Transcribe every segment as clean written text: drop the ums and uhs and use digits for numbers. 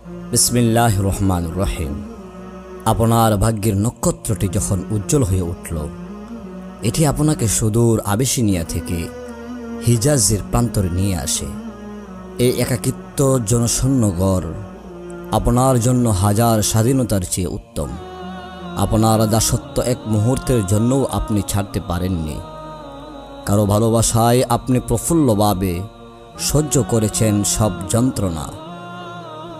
বিসমিল্লাহির রহমানির রহিম। আপনার ভাগ্যের নক্ষত্রটি যখন উজ্জ্বল হয়ে উঠল, এটি আপনাকে সুদূর আবিসিনিয়া থেকে হিজাজের প্রান্তরে নিয়ে আসে। এই একাকিত্ব জনশূন্য গড় আপনার জন্য হাজার স্বাধীনতার চেয়ে উত্তম। আপনার দাসত্ব এক মুহূর্তের জন্যও আপনি ছাড়তে পারেননি। কারো ভালোবাসায় আপনি প্রফুল্লভাবে সহ্য করেছেন সব যন্ত্রণা।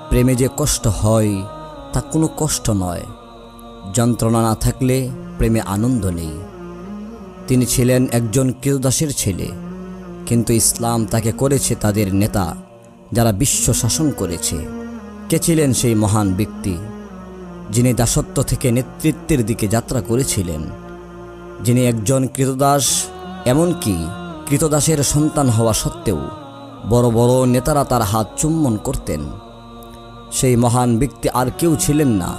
প্রেমে যে কষ্ট হয় তা কোনো কষ্ট নয়। যন্ত্রণা না থাকলে প্রেমে আনন্দ নেই। তিনি ছিলেন একজন ক্রীতদাসের ছেলে, কিন্তু ইসলাম তাকে করেছে তাদের নেতা, যারা বিশ্ব শাসন করেছে। কে ছিলেন সেই মহান ব্যক্তি যিনি দাসত্ব থেকে নেতৃত্বের দিকে যাত্রা করেছিলেন? যিনি একজন ক্রীতদাস, এমনকি ক্রীতদাসের সন্তান হওয়া সত্ত্বেও বড় বড় নেতারা তার হাত চুম্বন করতেন। সেই মহান ব্যক্তি আর কেউ ছিলেন না,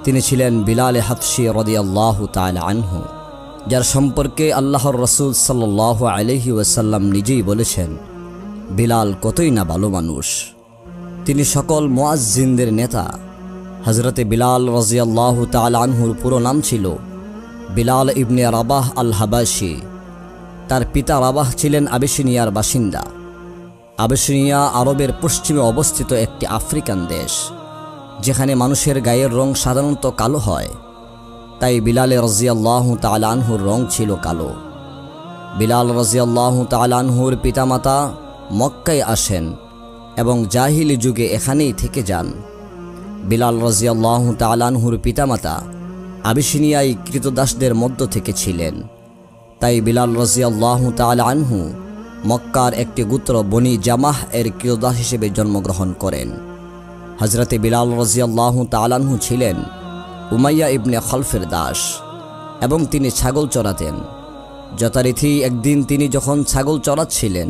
তিনি ছিলেন বিলালে হাবশী রাদিয়াল্লাহু তাআলা আনহু, যার সম্পর্কে আল্লাহর রাসূল সাল্লাল্লাহু আলাইহি ওয়াসাল্লাম নিজেই বলেছেন, বিলাল কতই না ভালো মানুষ। তিনি সকল মুয়াজ্জিনদের নেতা। হযরতে বিলাল রাদিয়াল্লাহু তাআলা আনহুর পুরো নাম ছিল বিলাল ইবনে রাবাহ আল হাবাশী। তার পিতা রাবাহ ছিলেন আবিসিনিয়ার বাসিন্দা। আবিসিনিয়া আরবের পশ্চিমে অবস্থিত একটি আফ্রিকান দেশ, যেখানে মানুষের গায়ের রং সাধারণত কালো হয়। তাই বিলাল রাদিয়াল্লাহু তাআলা আনহুর রং ছিল কালো। বিলাল রাদিয়াল্লাহু তাআলা আনহুর পিতামাতা মক্কায় আসেন এবং জাহিলি যুগে এখানেই থেকে যান। বিলাল রাদিয়াল্লাহু তাআলা আনহুর পিতামাতা আবিসিনিয়ায় ক্রীতদাসদের মধ্য থেকে ছিলেন। তাই বিলাল রাদিয়াল্লাহু তাআলা আনহু মক্কার একটি গোত্র বনি জামাহ এর ক্রীতদাস হিসেবে জন্মগ্রহণ করেন। হযরতে বিলাল রাদিয়াল্লাহু তাআলা আনহু ছিলেন উমাইয়া ইবনে খলফের দাস এবং তিনি ছাগল চড়াতেন। যথারীতি একদিন তিনি যখন ছাগল চড়াচ্ছিলেন,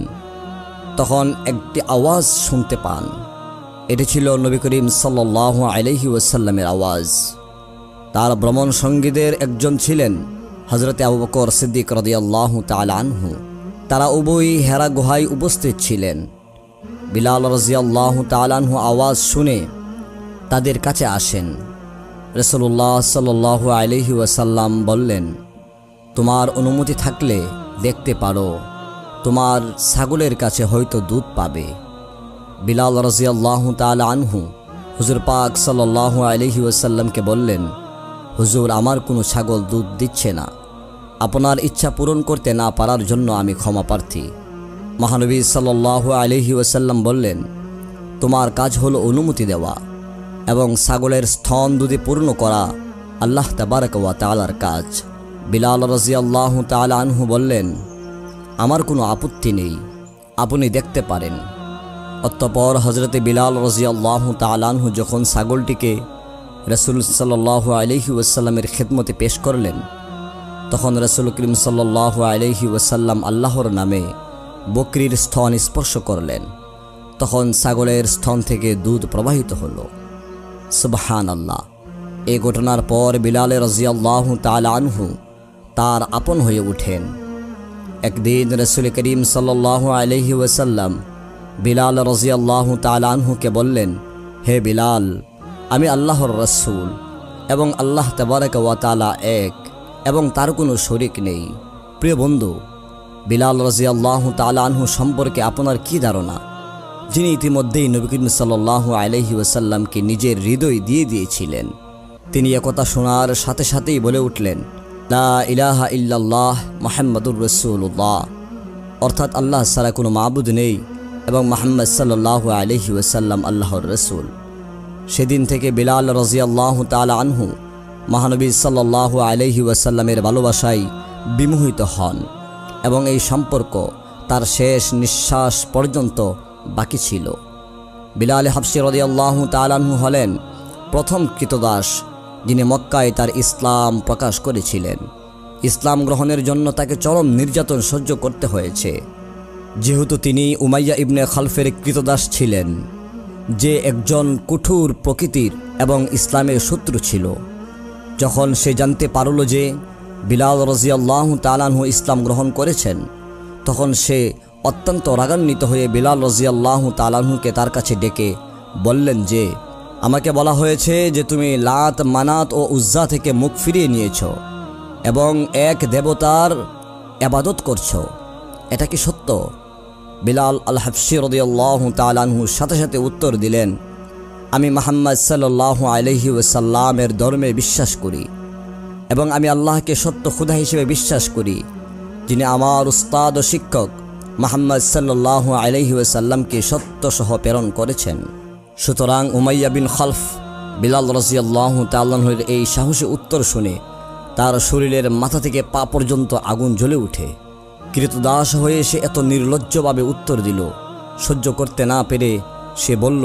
তখন একটি আওয়াজ শুনতে পান। এটি ছিল নবী করিম সাল্লাল্লাহু আলাইহি ওয়াসাল্লামের আওয়াজ। তার ভ্রমণ সঙ্গীদের একজন ছিলেন হযরতে আবু বকর সিদ্দিক রাদিয়াল্লাহু তাআলা আনহু। তারা উভয়ই হেরা গুহায় উপস্থিত ছিলেন। বিলাল রাদিয়াল্লাহু তাআলা আনহু আওয়াজ শুনে তাদের কাছে আসেন। রাসূলুল্লাহ সাল্লাল্লাহু আলাইহি ওয়াসাল্লাম বললেন, তোমার অনুমতি থাকলে দেখতে পারো, তোমার ছাগলের কাছে হয়তো দুধ পাবে। বিলাল রাদিয়াল্লাহু তাআলা আনহু হুজুর পাক সাল্লাল্লাহু আলাইহি ওয়াসাল্লামকে বললেন, হুজুর, আমার কোনো ছাগল দুধ দিচ্ছে না। আপনার ইচ্ছা পূরণ করতে না পারার জন্য আমি ক্ষমা প্রার্থী। মহানবী সাল্লাল্লাহু আলাইহি ওয়াসাল্লাম বললেন, তোমার কাজ হলো অনুমতি দেওয়া এবং ছাগলের স্তন দুধে পূর্ণ করা আল্লাহ তাবারক ওয়া তাআলার কাজ। বিলাল রাদিয়াল্লাহু তাআলা আনহু বললেন, আমার কোনো আপত্তি নেই, আপনি দেখতে পারেন। অতঃপর হযরতে বিলাল রাদিয়াল্লাহু তাআলা আনহু যখন ছাগলটিকে রাসূল সাল্লাল্লাহু আলাইহি ওয়াসাল্লামের খেদমতে পেশ করলেন, তখন রাসূল করিম সাল্লাল্লাহু আলাইহি ওয়াসাল্লাম আল্লাহর নামে বকরির স্তন স্পর্শ করলেন। তখন ছাগলের স্তন থেকে দুধ প্রবাহিত হলো। সুবহানাল্লাহ। এই ঘটনার পর বিলাল রাদিয়াল্লাহু তাআলা আনহু তার আপন হয়ে ওঠেন। একদিন রাসূল করিম সাল্লাল্লাহু আলাইহি ওয়াসাল্লাম বিলাল রাদিয়াল্লাহু তাআলা আনহুকে বললেন, হে বিলাল, আমি আল্লাহর রাসূল এবং আল্লাহ তাবারক ওয়া তাআলা এক এবং তার কোনো শরীক নেই। প্রিয় বন্ধু, বিলাল রাদিয়াল্লাহু তাআলা আনহু সম্পর্কে আপনার কি ধারণা? যিনি ইতিমধ্যেই নবী করিম সাল্লাল্লাহু আলাইহি ওয়াসাল্লামকে নিজের হৃদয় দিয়ে দিয়েছিলেন। তিনি একথা শোনার সাথে সাথেই বলে উঠলেন, লা ইলাহা ইল্লাল্লাহ মুহাম্মাদুর রাসূলুল্লাহ, অর্থাৎ আল্লাহ ছাড়া কোনো মাবুদ নেই এবং মুহাম্মদ সাল্লাল্লাহু আলাইহি ওয়াসাল্লাম আল্লাহর রাসূল। সেদিন থেকে বিলাল রাদিয়াল্লাহু তাআলা আনহু মহানবী সাল্লাল্লাহু আলাইহি ওয়াসাল্লামের ভালোবাসায় বিমোহিত হন এবং এই সম্পর্ক তার শেষ নিঃশ্বাস পর্যন্ত বাকি ছিল। বিলাল হাবশী রাদিয়াল্লাহু তাআলা আনহু হলেন প্রথম ক্রীতদাস যিনি মক্কায় তার ইসলাম প্রকাশ করেছিলেন। ইসলাম গ্রহণের জন্য তাকে চরম নির্যাতন সহ্য করতে হয়েছে, যেহেতু তিনি উমাইয়া ইবনে খলফের ক্রীতদাস ছিলেন, যে একজন কঠোর প্রকৃতির এবং ইসলামের শত্রু ছিল। যখন সে জানতে পারল যে বিলাল রাদিয়াল্লাহু তাআলা আনহু ইসলাম গ্রহণ করেছেন, তখন সে অত্যন্ত রাগান্বিত হয়ে বিলাল রাদিয়াল্লাহু তাআলা আনহুকে তার কাছে ডেকে বললেন যে, আমাকে বলা হয়েছে যে তুমি লাত, মানাত ও উজ্জা থেকে মুখ ফিরিয়ে নিয়েছ এবং এক দেবতার ইবাদত করছো। এটা কি সত্য? বিলাল আল হাবশী রাদিয়াল্লাহু তাআলা আনহুর সাথে সাথে উত্তর দিলেন, আমি মুহাম্মদ সাল্লাল্লাহু আলাইহি ওয়াসাল্লামের ধর্মে বিশ্বাস করি এবং আমি আল্লাহকে সত্য খোদা হিসেবে বিশ্বাস করি, যিনি আমার উস্তাদ ও শিক্ষক মুহাম্মদ সাল্লাল্লাহু আলাইহি ওয়াসাল্লামকে সত্য সহ প্রেরণ করেছেন। সুতরাং উমাইয়া বিন খালফ বিলাল রাদিয়াল্লাহু তাআলা আনহুর এই সাহসী উত্তর শুনে তার শরীরের মাথা থেকে পা পর্যন্ত আগুন জ্বলে ওঠে। কৃতদাস হয়ে সে এত নির্লজ্জভাবে উত্তর দিল। সহ্য করতে না পেরে সে বলল,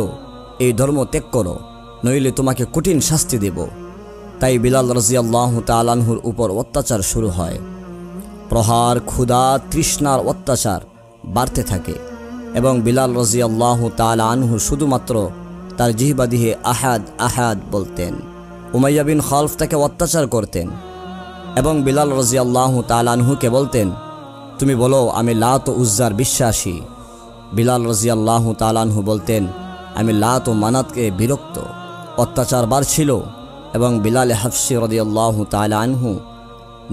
এই ধর্ম ত্যাগ করো, নইলে তোমাকে কঠিন শাস্তি দেব। তাই বিলাল রাদিয়াল্লাহু তাআলা আনহুর উপর অত্যাচার শুরু হয়। প্রহার, ক্ষুধা, তৃষ্ণার অত্যাচার বাড়তে থাকে এবং বিলাল রাদিয়াল্লাহু তাআলা আনহু শুধুমাত্র তার জিহ্বা দিয়ে আহাদ আহাদ বলতেন। উমাইয়া বিন খালফ তাকে অত্যাচার করতেন এবং বিলাল রাদিয়াল্লাহু তাআলা আনহুকে বলতেন, তুমি বলো আমি লাত ও উজ্জার বিশ্বাসী। বিলাল রাদিয়াল্লাহু তাআলা আনহু বলতেন, আমি লাত ও মানাতকে বিরক্ত। অত্যাচার বাড়ছিল এবং বিলাল হাবশী রাদিয়াল্লাহু তাআলা আনহু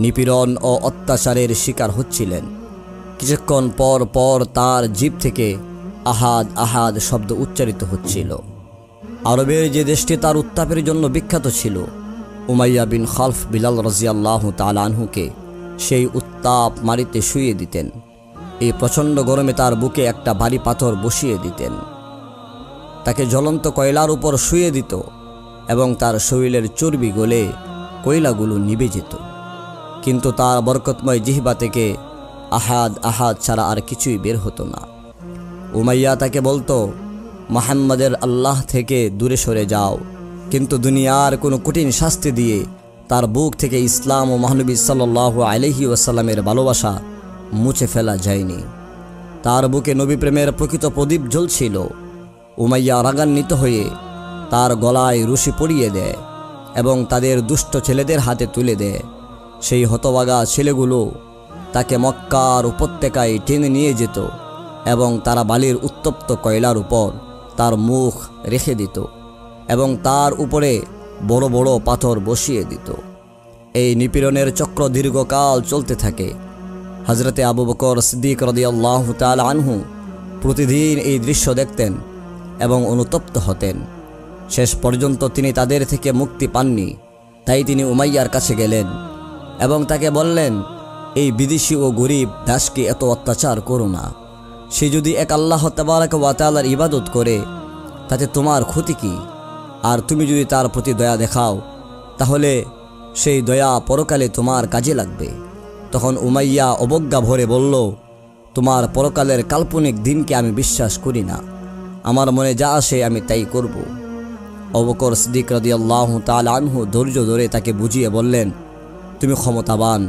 নিপীড়ন ও অত্যাচারের শিকার হচ্ছিলেন। কিছুক্ষণ পর পর তার জিভ থেকে আহাদ আহাদ শব্দ উচ্চারিত হচ্ছিল। আরবের যে দেশটি তার উত্তাপের জন্য বিখ্যাত ছিল, উমাইয়া বিন খালফ বিলাল রাদিয়াল্লাহু তাআলা আনহুকে সেই উত্তাপ মাটিতে শুইয়ে দিতেন। এই প্রচণ্ড গরমে তার বুকে একটা ভারী পাথর বসিয়ে দিতেন, তাকে জ্বলন্ত কয়লার উপর শুইয়ে দিত এবং তার শরীরের চর্বি গলে কয়লাগুলো নিভে যেত। কিন্তু তার বরকতময় জিহ্বা থেকে আহাদ আহাদ ছাড়া আর কিছুই বের হতো না। উমাইয়া তাকে বলতো, মুহাম্মাদের আল্লাহ থেকে দূরে সরে যাও। কিন্তু দুনিয়ার কোনো কঠিন শাস্তি দিয়ে তার বুক থেকে ইসলাম ও মহানবী সাল্লাল্লাহু আলাইহি ওয়াসাল্লামের ভালোবাসা মুছে ফেলা যায়নি। তার বুকে নবী প্রেমের প্রকৃত প্রদীপ জ্বলছিল। উমাইয়া রাগান্বিত হয়ে তার গলায় রশি পরিয়ে দেয় এবং তাদের দুষ্ট ছেলেদের হাতে তুলে দেয়। সেই হতভাগা ছেলেগুলো তাকে মক্কার উপত্যকায় টেনে নিয়ে যেত এবং তারা বালির উত্তপ্ত কয়লার উপর তার মুখ রেখে দিত এবং তার উপরে বড় বড় পাথর বসিয়ে দিত। এই নিপীড়নের চক্র দীর্ঘকাল চলতে থাকে। হযরতে আবু বকর সিদ্দিক রাদিয়াল্লাহু তাআলা আনহু প্রতিদিন এই দৃশ্য দেখতেন এবং অনুতপ্ত হতেন। শেষ পর্যন্ত তিনি তাদের থেকে মুক্তি পাননি। তাই তিনি উমাইয়ার কাছে গেলেন এবং তাকে বললেন, এই বিদেশি ও গরিব দাসকে এত অত্যাচার করো না। সে যদি এক আল্লাহ তাবারাক ওয়া তাআলার ইবাদত করে তাতে তোমার ক্ষতি কি? আর তুমি যদি তার প্রতি দয়া দেখাও তাহলে সেই দয়া পরকালে তোমার কাজে লাগবে। তখন উমাইয়া অবজ্ঞা ভরে বলল, তোমার পরকালের কাল্পনিক দিনকে আমি বিশ্বাস করি না। আমার মনে যা আসে আমি তাই করব। আবু বকর সিদ্দিক রাদিয়াল্লাহু তাআলা আনহু ধৈর্য ধরে তাকে বুঝিয়ে বললেন, তুমি ক্ষমতাবান,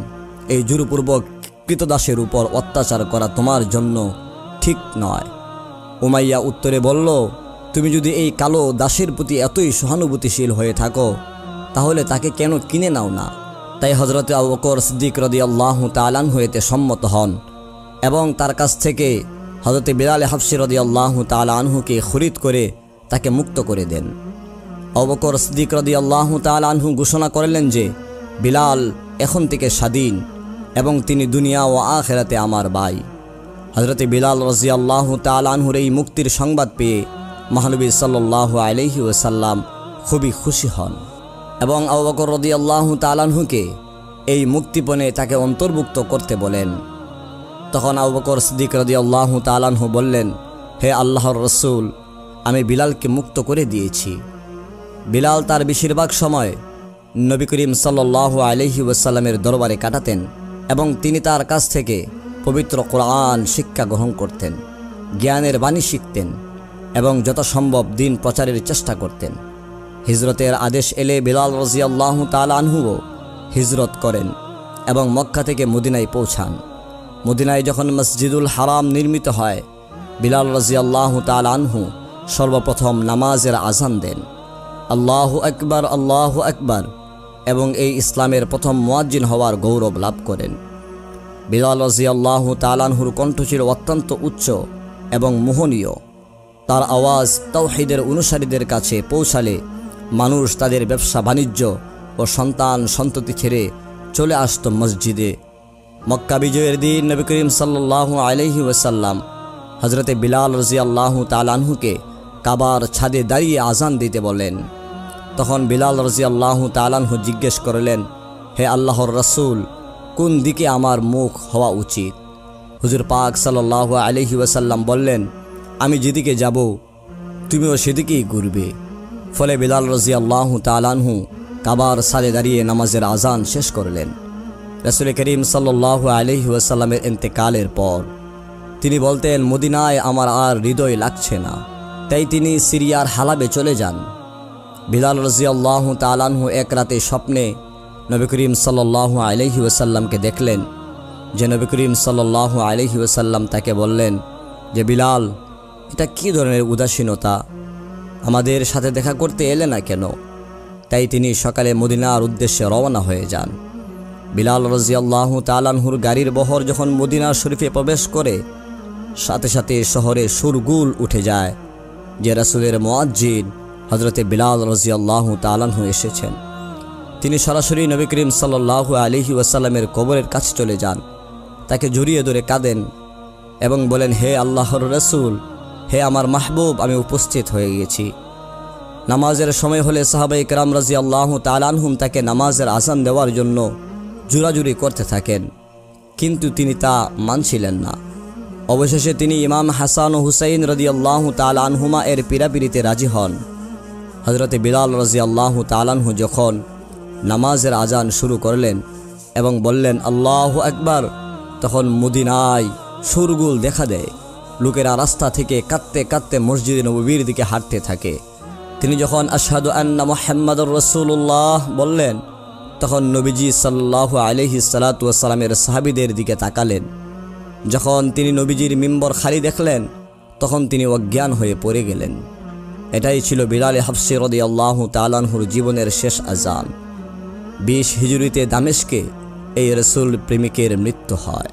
এই জোরপূর্বক কৃতদাসের উপর অত্যাচার করা তোমার জন্য ঠিক নয়। উমাইয়া উত্তরে বলল, তুমি যদি এই কালো দাসের প্রতি এতই সহানুভূতিশীল হয়ে থাকো তাহলে তাকে কেন কিনে নাও না? তাই হযরতে আবু বকর সিদ্দিক রাদিয়াল্লাহু তাআলা আনহু এতে সম্মত হন এবং তার কাছ থেকে হযরতে বিলাল হাবশী রাদিয়াল্লাহু তাআলা আনহুকে খরিদ করে তাকে মুক্ত করে দেন। আবু বকর সিদ্দিক রাদিয়াল্লাহু তাআলা আনহু ঘোষণা করলেন যে বিলাল এখন থেকে স্বাধীন এবং তিনি দুনিয়া ও আখিরাতে আমার ভাই। হযরতে বিলাল রাদিয়াল্লাহু তাআলা আনহুর এই মুক্তির সংবাদ পেয়ে মহানবী সাল্লাল্লাহু আলাইহি ওয়াসাল্লাম খুবই খুশি হন এবং আবু বকর রাদিয়াল্লাহু তাআলা আনহুকে এই মুক্তিপণে তাকে অন্তর্ভুক্ত করতে বলেন। তখন আবু বকর সিদ্দিক রাদিয়াল্লাহু তাআলা আনহু বললেন, হে আল্লাহর রাসূল, আমি বিলালকে মুক্ত করে দিয়েছি। বিলাল তার বেশিরভাগ সময় নবী করিম সাল্লাল্লাহু আলাইহি ওয়াসাল্লামের দরবারে কাটাতেন এবং তিনি তার কাছ থেকে পবিত্র কোরআন শিক্ষা গ্রহণ করতেন, জ্ঞানের বাণী শিখতেন এবং যথাসম্ভব দিন প্রচারের চেষ্টা করতেন। হিজরতের আদেশ এলে বিলাল রাদিয়াল্লাহু তাআলা আনহুও হিজরত করেন এবং মক্কা থেকে মদিনায় পৌঁছান। মদিনায় যখন মসজিদুল হারাম নির্মিত হয়, বিলাল রাদিয়াল্লাহু তাআলা আনহু সর্বপ্রথম নামাজের আযান দেন, আল্লাহু আকবার আল্লাহু আকবার, এবং এই ইসলামের প্রথম মুয়াজ্জিন হওয়ার গৌরব লাভ করেন। বিলাল রাদিয়াল্লাহু তাআলা আনহুর কণ্ঠ ছিল অত্যন্ত উচ্চ এবং মোহনীয়। তার আওয়াজ তাওহীদের অনুসারীদের কাছে পৌঁছালে মানুষ তাদের ব্যবসা বাণিজ্য ও সন্তান সন্ততি ছেড়ে চলে আসত মসজিদে। মক্কা বিজয়ের দিন নবী করিম সাল্লাল্লাহু আলাইহি ওয়াসাল্লাম হযরতে বিলাল রাদিয়াল্লাহু তাআলা আনহুকে কাবার ছাদে দাঁড়িয়ে আজান দিতে বলেন। তখন বিলাল রাদিয়াল্লাহু তাআলা আনহু জিজ্ঞেস করলেন, হে আল্লাহর রাসূল, কোন দিকে আমার মুখ হওয়া উচিত? হুজুর পাক সাল্লাল্লাহু আলাইহি ওয়াসাল্লাম বললেন, আমি যেদিকে যাব তুমিও সেদিকেই ঘুরবে। ফলে বিলাল রাদিয়াল্লাহু তাআলা আনহু কাবার ছাদে দাঁড়িয়ে নামাজের আজান শেষ করলেন। রাসূল করিম সাল্লাল্লাহু আলাইহি ওয়াসাল্লামের ইন্তেকালের পর তিনি বলতেন, মদিনায় আমার আর হৃদয় লাগছে না। তাই তিনি সিরিয়ার হালাবে চলে যান। বিলাল রাদিয়াল্লাহু তাআলা আনহু এক রাতে স্বপ্নে নবী করিম সাল্লাল্লাহু আলাইহি ওয়াসাল্লামকে দেখলেন, যে নবী করিম সাল্লাল্লাহু আলাইহি ওয়াসাল্লাম তাকে বললেন যে, বিলাল, এটা কী ধরনের উদাসীনতা? আমাদের সাথে দেখা করতে এলে না কেন? তাই তিনি সকালে মদিনার উদ্দেশ্যে রওনা হয়ে যান। বিলাল রাদিয়াল্লাহু তাআলা আনহুর গাড়ির বহর যখন মদিনা শরীফে প্রবেশ করে, সাথে সাথে শহরে শোরগোল উঠে যায় যে রাসূলের মুয়াজ্জিন হযরতে বিলাল রাদিয়াল্লাহু তাআলা আনহু এসেছেন। তিনি সরাসরি নবী করিম সাল্লাল্লাহু আলাইহি ওয়াসাল্লামের কবরের কাছে চলে যান, তাকে জড়িয়ে ধরে কাঁদেন এবং বলেন, হে আল্লাহর রাসূল, হে আমার মাহবুব, আমি উপস্থিত হয়ে গেছি। নামাজের সময় হলে সাহাবায়ে কেরাম রাদিয়াল্লাহু তাআলা আনহুম তাকে নামাজের আজান দেওয়ার জন্য জোরাজুরি করতে থাকেন, কিন্তু তিনি তা মানছিলেন না। অবশেষে তিনি ইমাম হাসান ও হুসাইন রাদিয়াল্লাহু তাআলা আনহুমা এর পীড়াপিড়িতে রাজি হন। হযরতে বিলাল রাদিয়াল্লাহু তাআলা আনহু যখন নামাজের আজান শুরু করলেন এবং বললেন, আল্লাহু আকবার, তখন মদিনায় শোরগোল দেখা দেয়। লোকেরা রাস্তা থেকে কাঁদতে কাঁদতে মসজিদে নববীর দিকে হাঁটতে থাকে। তিনি যখন আশহাদু আন্না মুহাম্মাদুর রাসূলুল্লাহ বললেন, তখন নবীজি সাল্লাল্লাহু আলাইহি সাল্লাতু ওয়াস সালামের সাহাবীদের দিকে তাকালেন। যখন তিনি নবীজির মিম্বর খালি দেখলেন, তখন তিনি অজ্ঞান হয়ে পড়ে গেলেন। এটাই ছিল বিলাল হাবশী রাদিয়াল্লাহু তাআলা আনহুর জীবনের শেষ আজান। 20 হিজরিতে দামেস্কে এই রাসূল প্রেমিকের মৃত্যু হয়।